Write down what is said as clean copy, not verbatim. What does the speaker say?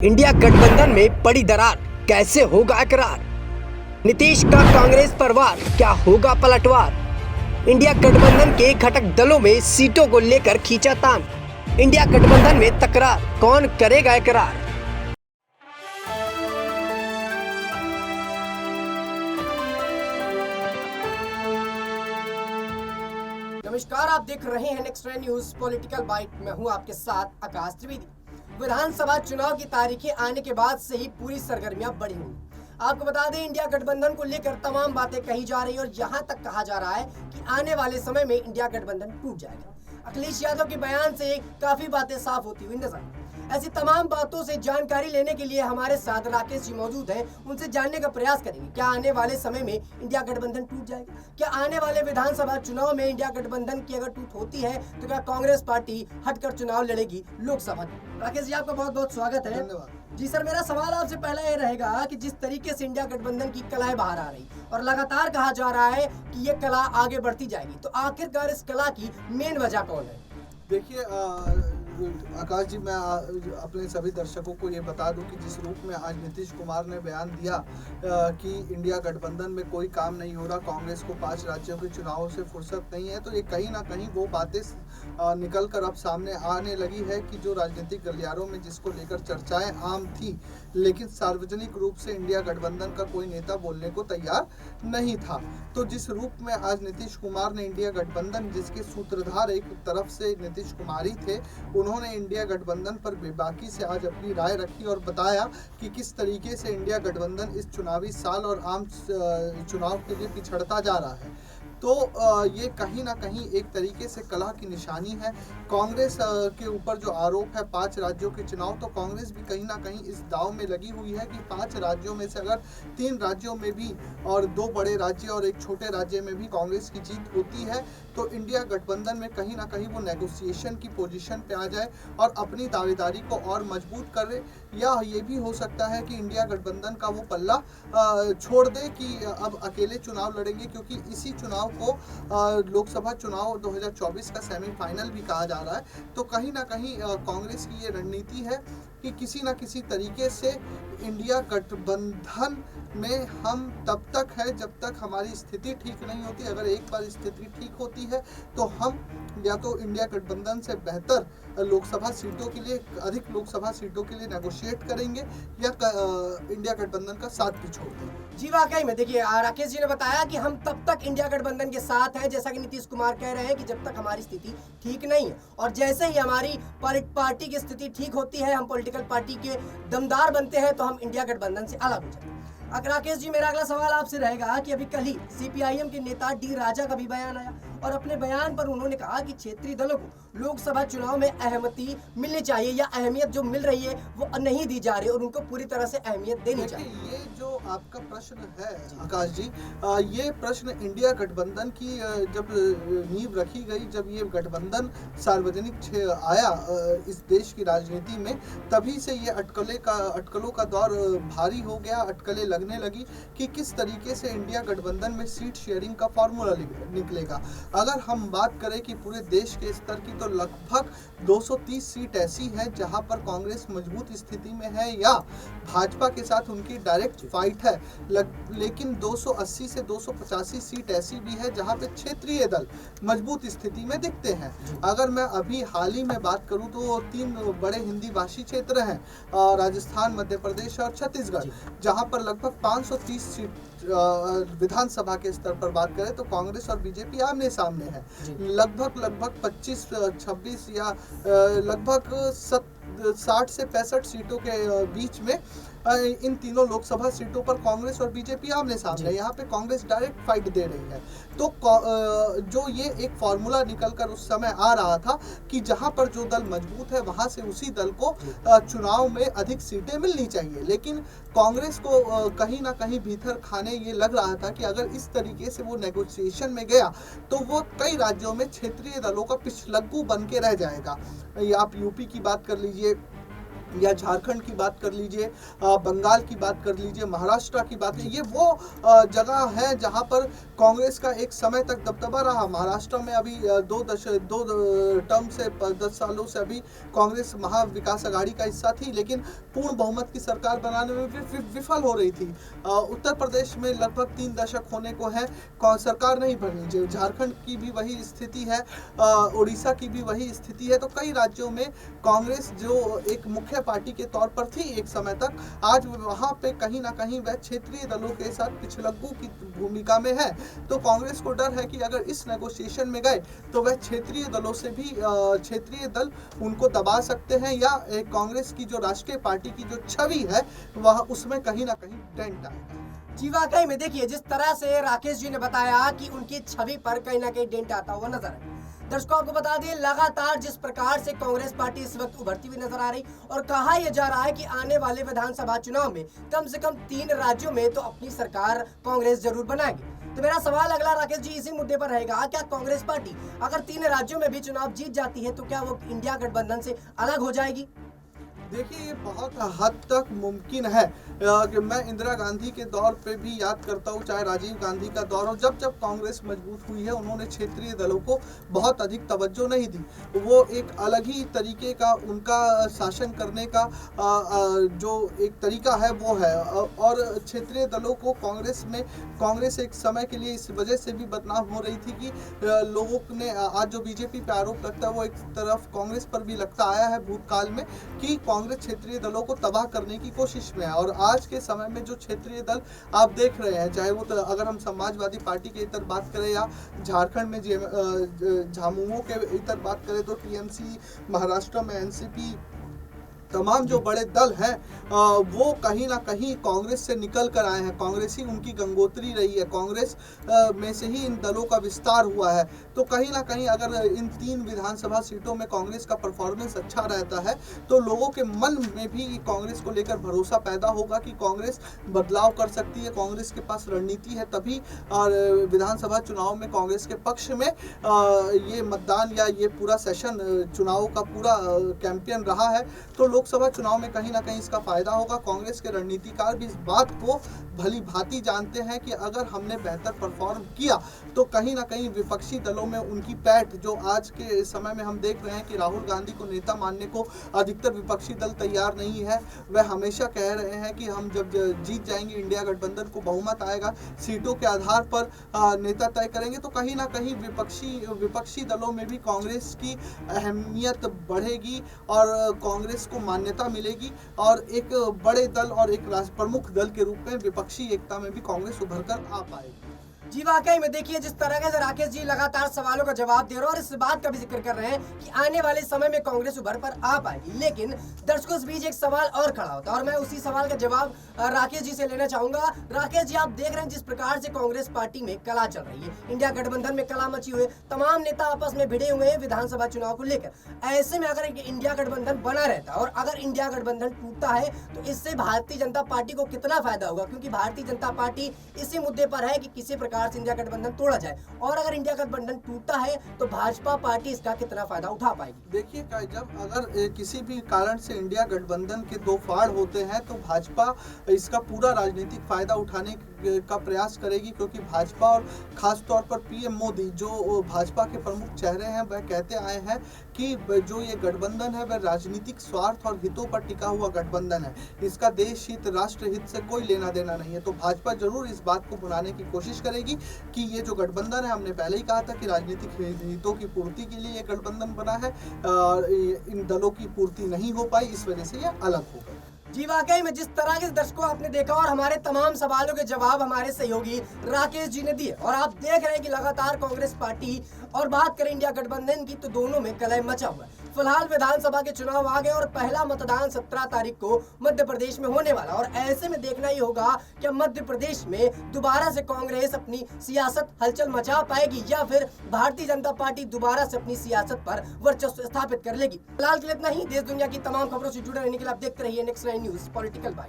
India गठबंधन में पड़ी दरार, कैसे होगा इकरार? नीतीश का कांग्रेस पर वार, क्या होगा पलटवार? इंडिया गठबंधन के घटक दलों में सीटों को लेकर खींचातान। इंडिया गठबंधन में तकरार, कौन करेगा इकरार? नमस्कार, आप देख रहे हैं नेक्स्ट न्यूज पॉलिटिकल बाइट। मैं हूं आपके साथ आकाश त्रिवेदी। विधानसभा चुनाव की तारीखें आने के बाद से ही पूरी सरगर्मियां बढ़ी हुई। आपको बता दें, इंडिया गठबंधन को लेकर तमाम बातें कही जा रही हैं और यहां तक कहा जा रहा है कि आने वाले समय में इंडिया गठबंधन टूट जाएगा। अखिलेश यादव के बयान से काफी बातें साफ होती हुई नजर। ऐसी तमाम बातों से जानकारी लेने के लिए हमारे साथ राकेश जी मौजूद हैं। उनसे जानने का प्रयास करेंगे, क्या आने वाले समय में इंडिया गठबंधन टूट जाएगा? क्या आने वाले विधानसभा चुनाव में इंडिया गठबंधन की अगर टूट होती है तो क्या कांग्रेस पार्टी हटकर चुनाव लड़ेगी लोकसभा? राकेश जी, आपका बहुत बहुत स्वागत है। धन्यवाद जी सर, मेरा सवाल आपसे पहला ये रहेगा कि जिस तरीके से इंडिया गठबंधन की कलाएं बाहर आ रही और लगातार कहा जा रहा है कि ये कला आगे बढ़ती जाएगी, तो आखिरकार इस कला की मेन वजह कौन है? देखिए आकाश जी, मैं अपने सभी दर्शकों को ये बता दूं कि जिस रूप में आज नीतीश कुमार ने बयान दिया कि इंडिया गठबंधन में कोई काम नहीं हो रहा, कांग्रेस को 5 राज्यों के चुनावों से फुर्सत नहीं है, तो ये कहीं ना कहीं वो बातें निकल कर अब सामने आने लगी है कि जो राजनीतिक गलियारों में जिसको लेकर चर्चाएं आम थी, लेकिन सार्वजनिक रूप से इंडिया गठबंधन का कोई नेता बोलने को तैयार नहीं था। तो जिस रूप में आज नीतीश कुमार ने इंडिया गठबंधन, जिसके सूत्रधार एक तरफ से नीतीश कुमार ही थे, उन्होंने इंडिया गठबंधन पर बेबाकी से आज अपनी राय रखी और बताया कि किस तरीके से इंडिया गठबंधन इस चुनावी साल और आम चुनाव के लिए पिछड़ता जा रहा है। तो ये कहीं ना कहीं एक तरीके से कला की निशानी है। कांग्रेस के ऊपर जो आरोप है 5 राज्यों के चुनाव, तो कांग्रेस भी कहीं ना कहीं इस दाव में लगी हुई है कि 5 राज्यों में से अगर 3 राज्यों में भी और 2 बड़े राज्य और एक छोटे राज्य में भी कांग्रेस की जीत होती है तो इंडिया गठबंधन में कहीं ना कहीं वो नेगोशिएशन की पोजीशन पे आ जाए और अपनी दावेदारी को और मजबूत करे। या ये भी हो सकता है कि इंडिया गठबंधन का वो पल्ला छोड़ दे कि अब अकेले चुनाव लड़ेंगे, क्योंकि इसी चुनाव को लोकसभा चुनाव 2024 का सेमीफाइनल भी कहा जा रहा है। तो कहीं ना कहीं कांग्रेस की ये रणनीति है कि किसी न किसी तरीके से इंडिया गठबंधन में हम तब तक है जब तक हमारी स्थिति ठीक नहीं होती। अगर एक बार स्थिति ठीक होती है तो हम या तो इंडिया गठबंधन से बेहतर लोकसभा सीटों के लिए, अधिक लोकसभा सीटों के लिए नेगोशिएट करेंगे या इंडिया गठबंधन का साथ भी छोड़ देंगे। जी वाकई में देखिए, राकेश जी ने बताया कि हम तब तक इंडिया गठबंधन के साथ हैं, जैसा कि नीतीश कुमार कह रहे हैं कि जब तक हमारी स्थिति ठीक नहीं है, और जैसे ही हमारी पार्टी की स्थिति ठीक होती है, हम पॉलिटिकल पार्टी के दमदार बनते हैं, तो हम इंडिया गठबंधन से अलग हो जाते हैं। राकेश जी, मेरा अगला सवाल आपसे रहेगा कि अभी कल ही सीपीआईएम के नेता डी राजा का भी बयान आया और अपने बयान पर उन्होंने कहा कि क्षेत्रीय दलों को लोकसभा चुनाव में अहमियत मिलनी चाहिए, या अहमियत जो मिल रही है वो नहीं दी जा रही और उनको पूरी तरह से अहमियत देनी चाहिए। ये जो आपका प्रश्न है आकाश जी, ये प्रश्न इंडिया गठबंधन की जब नींव रखी गई, जब ये गठबंधन सार्वजनिक आया इस देश की राजनीति में, तभी से ये अटकलों का दौर भारी हो गया। अटकलें लगने लगी कि किस तरीके से इंडिया गठबंधन में सीट शेयरिंग का फॉर्मूला निकलेगा। अगर हम बात करें कि पूरे देश के स्तर की, तो लगभग 230 सीट ऐसी हैं जहां पर कांग्रेस मजबूत स्थिति में है या भाजपा के साथ उनकी डायरेक्ट फाइट है। लेकिन 280 से 285 सीट ऐसी भी है जहां पे क्षेत्रीय दल मजबूत स्थिति में दिखते हैं। अगर मैं अभी हाल ही में बात करूं तो 3 बड़े हिंदी भाषी क्षेत्र हैं, राजस्थान, मध्य प्रदेश और छत्तीसगढ़, जहां पर लगभग 530 सीट विधानसभा के स्तर पर बात करें तो कांग्रेस और बीजेपी आमने सामने है। लगभग 25-26 या लगभग 60 से 65 सीटों के बीच में इन तीनों लोकसभा सीटों पर कांग्रेस और बीजेपी आमने सामने है। यहाँ पे कांग्रेस डायरेक्ट फाइट दे रही है। तो जो ये एक फॉर्मूला निकलकर उस समय आ रहा था कि जहाँ पर जो दल मजबूत है वहाँ से उसी दल को चुनाव में अधिक सीटें मिलनी चाहिए। लेकिन कांग्रेस को कहीं ना कहीं भीतर खाने ये लग रहा था कि अगर इस तरीके से वो नेगोशिएशन में गया तो वो कई राज्यों में क्षेत्रीय दलों का पिछलग्गू बन के रह जाएगा। आप यूपी की बात कर लीजिए, या झारखंड की बात कर लीजिए, बंगाल की बात कर लीजिए, महाराष्ट्र की बात, ये वो जगह है जहां पर कांग्रेस का एक समय तक दबदबा रहा। महाराष्ट्र में अभी दो टर्म से 10 सालों से अभी कांग्रेस महाविकास अघाड़ी का हिस्सा थी, लेकिन पूर्ण बहुमत की सरकार बनाने में विफल हो रही थी। उत्तर प्रदेश में लगभग 3 दशक होने को है, सरकार नहीं बनी। झारखंड की भी वही स्थिति है, उड़ीसा की भी वही स्थिति है। तो कई राज्यों में कांग्रेस जो एक मुख्य पार्टी के तौर पर थी एक समय तक, आज वहां पे कहीं ना कहीं वह क्षेत्रीय दलों के साथ पिछलग्गू की भूमिका में है। तो कांग्रेस को डर है कि अगर इस नेगोशिएशन में गए तो वह क्षेत्रीय दलों से भी क्षेत्रीय दल उनको दबा सकते हैं, या कांग्रेस की जो राष्ट्रीय पार्टी की जो छवि है वह उसमें कहीं ना कहीं डेंट आएगा। जी वाकई में देखिए, जिस तरह से राकेश जी ने बताया कि उनकी छवि पर कहीं ना कहीं डेंट आता हुआ नजर है। दर्शकों, आपको बता दें, लगातार जिस प्रकार से कांग्रेस पार्टी इस वक्त उभरती हुई नजर आ रही और कहा यह जा रहा है कि आने वाले विधानसभा चुनाव में कम से कम 3 राज्यों में तो अपनी सरकार कांग्रेस जरूर बनाएगी। तो मेरा सवाल अगला राकेश जी इसी मुद्दे पर रहेगा, क्या कांग्रेस पार्टी अगर 3 राज्यों में भी चुनाव जीत जाती है तो क्या वो इंडिया गठबंधन से अलग हो जाएगी? देखिए, ये बहुत हद तक मुमकिन है कि मैं इंदिरा गांधी के दौर पे भी याद करता हूँ, चाहे राजीव गांधी का दौर हो, जब जब कांग्रेस मजबूत हुई है उन्होंने क्षेत्रीय दलों को बहुत अधिक तवज्जो नहीं दी। वो एक अलग ही तरीके का उनका शासन करने का जो एक तरीका है वो है, और क्षेत्रीय दलों को कांग्रेस एक समय के लिए इस वजह से भी बदनाम हो रही थी कि लोगों ने आज जो बीजेपी पे आरोप लगता है वो एक तरफ कांग्रेस पर भी लगता आया है भूतकाल में कि कांग्रेस क्षेत्रीय दलों को तबाह करने की कोशिश में है। और आज के समय में जो क्षेत्रीय दल आप देख रहे हैं, चाहे वो अगर हम समाजवादी पार्टी के इतर बात करें या झारखंड में झामुमो के इतर बात करें तो टीएमसी, महाराष्ट्र में एनसीपी, तमाम जो बड़े दल हैं वो कहीं ना कहीं कांग्रेस से निकल कर आए हैं। कांग्रेस ही उनकी गंगोत्री रही है, कांग्रेस में से ही इन दलों का विस्तार हुआ है। तो कहीं ना कहीं अगर इन 3 विधानसभा सीटों में कांग्रेस का परफॉर्मेंस अच्छा रहता है तो लोगों के मन में भी कांग्रेस को लेकर भरोसा पैदा होगा कि कांग्रेस बदलाव कर सकती है, कांग्रेस के पास रणनीति है। तभी विधानसभा चुनाव में कांग्रेस के पक्ष में ये मतदान या ये पूरा सेशन चुनाव का पूरा कैंपेन रहा है। तो लोकसभा चुनाव में कहीं ना कहीं इसका फायदा होगा। कांग्रेस के रणनीतिकार भी इस बात को भली भांति जानते हैं कि अगर हमने बेहतर परफॉर्म किया तो कहीं ना कहीं विपक्षी दलों में उनकी पैठ, जो आज के समय में हम देख रहे हैं कि राहुल गांधी को नेता मानने को अधिकतर विपक्षी दल तैयार नहीं है। वह हमेशा कह रहे हैं कि हम जब जीत जाएंगे, इंडिया गठबंधन को बहुमत आएगा, सीटों के आधार पर नेता तय करेंगे। तो कहीं ना कहीं विपक्षी दलों में भी कांग्रेस की अहमियत बढ़ेगी और कांग्रेस को मान्यता मिलेगी, और एक बड़े दल और एक प्रमुख दल के रूप में विपक्षी एकता में भी कांग्रेस उभर कर आ पाएगी। जी वाकई में देखिए, जिस तरह से राकेश जी लगातार सवालों का जवाब दे रहे हैं और इस बात का भी जिक्र कर रहे हैं कि आने वाले समय में कांग्रेस उभर पर आ पाएगी, लेकिन दर्शकों इस बीच एक सवाल और खड़ा होता है और मैं उसी सवाल का जवाब राकेश जी से लेना चाहूंगा। राकेश जी, आप देख रहे हैं जिस प्रकार से कांग्रेस पार्टी में कला चल रही है, इंडिया गठबंधन में कला मची हुई है, तमाम नेता आपस में भिड़े हुए हैं विधानसभा चुनाव को लेकर। ऐसे में अगर इंडिया गठबंधन बना रहता है और अगर इंडिया गठबंधन टूटता है तो इससे भारतीय जनता पार्टी को कितना फायदा होगा? क्योंकि भारतीय जनता पार्टी इसी मुद्दे पर है कि किसी प्रकार से इंडिया गठबंधन तोड़ा जाए, और अगर इंडिया गठबंधन टूटता है तो भाजपा पार्टी इसका कितना फायदा उठा पाएगी? देखिए, जब अगर किसी भी कारण से इंडिया गठबंधन के 2 फाड़ होते हैं तो भाजपा इसका पूरा राजनीतिक फायदा उठाने का प्रयास करेगी, क्योंकि भाजपा और खास तौर पर पीएम मोदी जो भाजपा के प्रमुख चेहरे हैं वह कहते आए हैं कि जो ये गठबंधन है वह राजनीतिक स्वार्थ और हितों पर टिका हुआ गठबंधन है, इसका देश हित, राष्ट्र हित से कोई लेना देना नहीं है। तो भाजपा जरूर इस बात को भुनाने की कोशिश करेगी कि ये जो गठबंधन है, हमने पहले ही कहा था कि राजनीतिक हितों की पूर्ति के लिए ये गठबंधन बना है, इन दलों की पूर्ति नहीं हो पाई, इस वजह से यह अलग हो गया। जी वाकई में जिस तरह के दर्शकों आपने देखा और हमारे तमाम सवालों के जवाब हमारे सहयोगी राकेश जी ने दिए, और आप देख रहे हैं कि लगातार कांग्रेस पार्टी और बात करें इंडिया गठबंधन की तो दोनों में कलह मचा हुआ है। फिलहाल विधानसभा के चुनाव आ गए और पहला मतदान 17 तारीख को मध्य प्रदेश में होने वाला, और ऐसे में देखना ही होगा कि मध्य प्रदेश में दोबारा से कांग्रेस अपनी सियासत हलचल मचा पाएगी या फिर भारतीय जनता पार्टी दोबारा से अपनी सियासत पर वर्चस्व स्थापित कर लेगी। फिलहाल के लिए इतना ही। देश दुनिया की तमाम खबरों से जुड़े रहने के लिए आप देखते रहिए नेक्स्ट 9 न्यूज़ पॉलिटिकल बाइट।